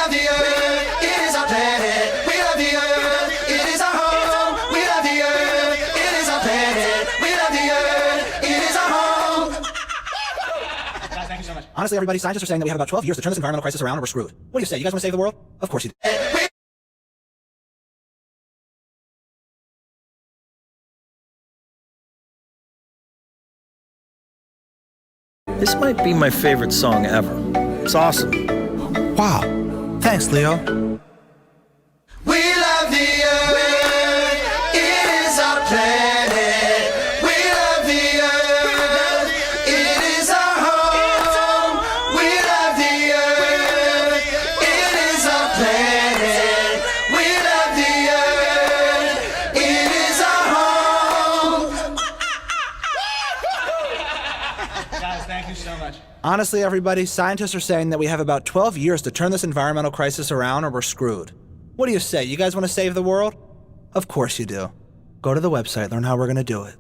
love the earth, it is our planet. We love the earth, it is our home. We love the earth, it is our planet. We love the earth, it is our home. Guys, thank you so much. Honestly, everybody, scientists are saying that we have about 12 years to turn this environmental crisis around or we're screwed. What do you say? You guys want to save the world? Of course you do. This might be my favorite song ever. It's awesome. Wow. Thanks, Leo. We love the earth, it is our planet. We love the earth, it is our home. We love the earth, it is our planet. We love the earth, it is our home. Guys, thank you so much. Honestly, everybody, scientists are saying that we have about 12 years to turn this environmental crisis around or we're screwed. What do you say? You guys want to save the world? Of course you do. Go to the website, learn how we're going to do it.